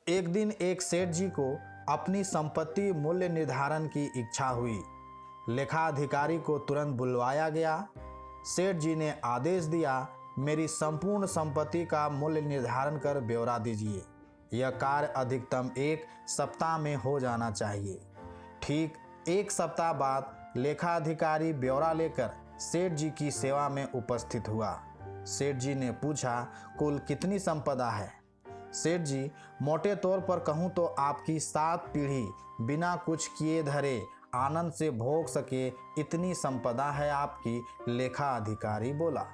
एक दिन एक सेठ जी को अपनी संपत्ति मूल्य निर्धारण की इच्छा हुई। लेखाधिकारी को तुरंत बुलवाया गया। सेठ जी ने आदेश दिया, मेरी संपूर्ण संपत्ति का मूल्य निर्धारण कर ब्यौरा दीजिए। यह कार्य अधिकतम 1 सप्ताह में हो जाना चाहिए। ठीक 1 सप्ताह बाद लेखाधिकारी ब्यौरा लेकर सेठ जी की सेवा में उपस्थित हुआ। सेठ जी ने पूछा, कुल कितनी संपदा है? सेठ जी, मोटे तौर पर कहूँ तो आपकी 7 पीढ़ी बिना कुछ किए धरे आनंद से भोग सके इतनी संपदा है आपकी। लेखा अधिकारी बोला।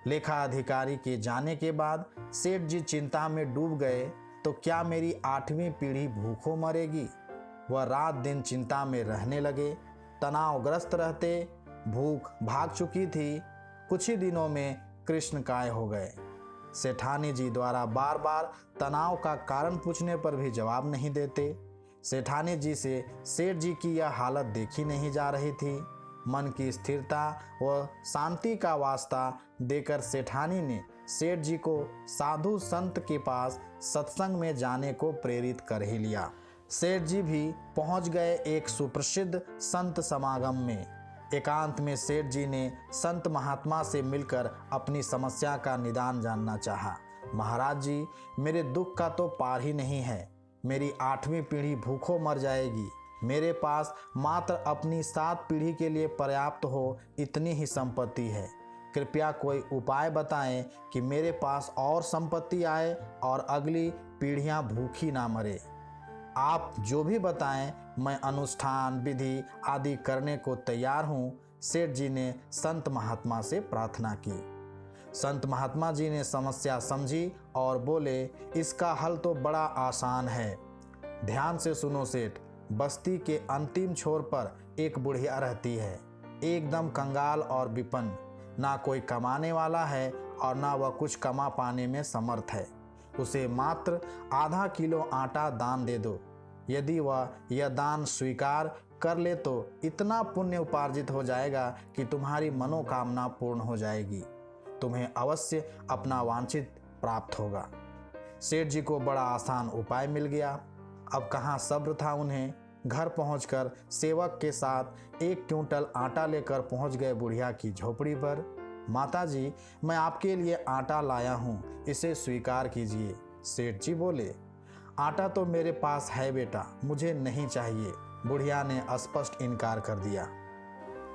लेखा अधिकारी के जाने के बाद सेठ जी चिंता में डूब गए, तो क्या मेरी 8वीं पीढ़ी भूखों मरेगी? वह रात दिन चिंता में रहने लगे। तनावग्रस्त रहते। भूख भाग चुकी थी। कुछ ही दिनों में कृष्णकाय हो गए। सेठानी जी द्वारा बार बार तनाव का कारण पूछने पर भी जवाब नहीं देते। सेठानी जी से सेठ जी की यह हालत देखी नहीं जा रही थी। मन की स्थिरता व शांति का वास्ता देकर सेठानी ने सेठ जी को साधु संत के पास सत्संग में जाने को प्रेरित कर ही लिया। सेठ जी भी पहुंच गए एक सुप्रसिद्ध संत समागम में। एकांत में सेठ जी ने संत महात्मा से मिलकर अपनी समस्या का निदान जानना चाहा। महाराज जी, मेरे दुख का तो पार ही नहीं है। मेरी 8वीं पीढ़ी भूखों मर जाएगी। मेरे पास मात्र अपनी 7 पीढ़ी के लिए पर्याप्त हो इतनी ही संपत्ति है। कृपया कोई उपाय बताएं कि मेरे पास और संपत्ति आए और अगली पीढ़ियां भूखी ना मरे। आप जो भी बताएं, मैं अनुष्ठान विधि आदि करने को तैयार हूँ। सेठ जी ने संत महात्मा से प्रार्थना की। संत महात्मा जी ने समस्या समझी और बोले, इसका हल तो बड़ा आसान है। ध्यान से सुनो सेठ। बस्ती के अंतिम छोर पर एक बुढ़िया रहती है, एकदम कंगाल और विपन्न। ना कोई कमाने वाला है और ना वह कुछ कमा पाने में समर्थ है। उसे मात्र आधा किलो आटा दान दे दो। यदि वह यह दान स्वीकार कर ले तो इतना पुण्य उपार्जित हो जाएगा कि तुम्हारी मनोकामना पूर्ण हो जाएगी। तुम्हें अवश्य अपना वांछित प्राप्त होगा। सेठ जी को बड़ा आसान उपाय मिल गया। अब कहाँ सब्र था उन्हें। घर पहुंचकर सेवक के साथ 1 क्विंटल आटा लेकर पहुंच गए बुढ़िया की झोपड़ी पर। माता जी, मैं आपके लिए आटा लाया हूँ, इसे स्वीकार कीजिए। सेठ जी बोले, आटा तो मेरे पास है बेटा, मुझे नहीं चाहिए। बुढ़िया ने स्पष्ट इनकार कर दिया।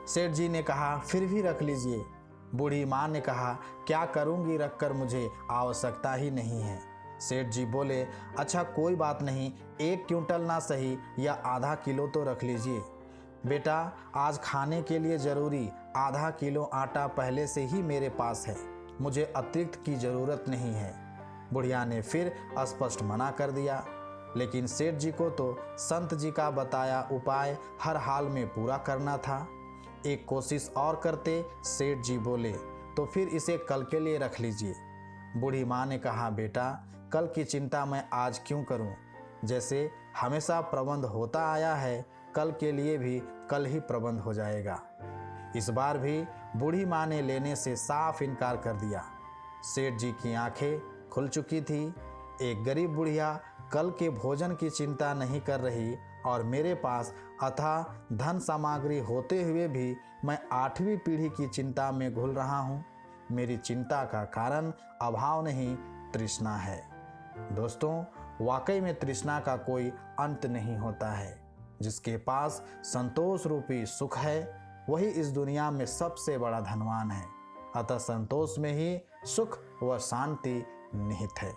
सेठ जी ने कहा, फिर भी रख लीजिए। बूढ़ी माँ ने कहा, क्या करूँगी रखकर, मुझे आवश्यकता ही नहीं है। सेठ जी बोले, अच्छा कोई बात नहीं, 1 क्विंटल ना सही या आधा किलो तो रख लीजिए। बेटा, आज खाने के लिए ज़रूरी आधा किलो आटा पहले से ही मेरे पास है, मुझे अतिरिक्त की ज़रूरत नहीं है। बुढ़िया ने फिर स्पष्ट मना कर दिया। लेकिन सेठ जी को तो संत जी का बताया उपाय हर हाल में पूरा करना था। एक कोशिश और करते सेठ जी बोले, तो फिर इसे कल के लिए रख लीजिए। बूढ़ी माँ ने कहा, बेटा, कल की चिंता मैं आज क्यों करूं? जैसे हमेशा प्रबंध होता आया है, कल के लिए भी कल ही प्रबंध हो जाएगा। इस बार भी बूढ़ी माँ ने लेने से साफ इनकार कर दिया। सेठ जी की आंखें खुल चुकी थी। एक गरीब बुढ़िया कल के भोजन की चिंता नहीं कर रही और मेरे पास अथाह धन सामग्री होते हुए भी मैं 8वीं पीढ़ी की चिंता में घुल रहा हूँ। मेरी चिंता का कारण अभाव नहीं, तृष्णा है। दोस्तों, वाकई में तृष्णा का कोई अंत नहीं होता है। जिसके पास संतोष रूपी सुख है, वही इस दुनिया में सबसे बड़ा धनवान है। अतः संतोष में ही सुख व शांति निहित है।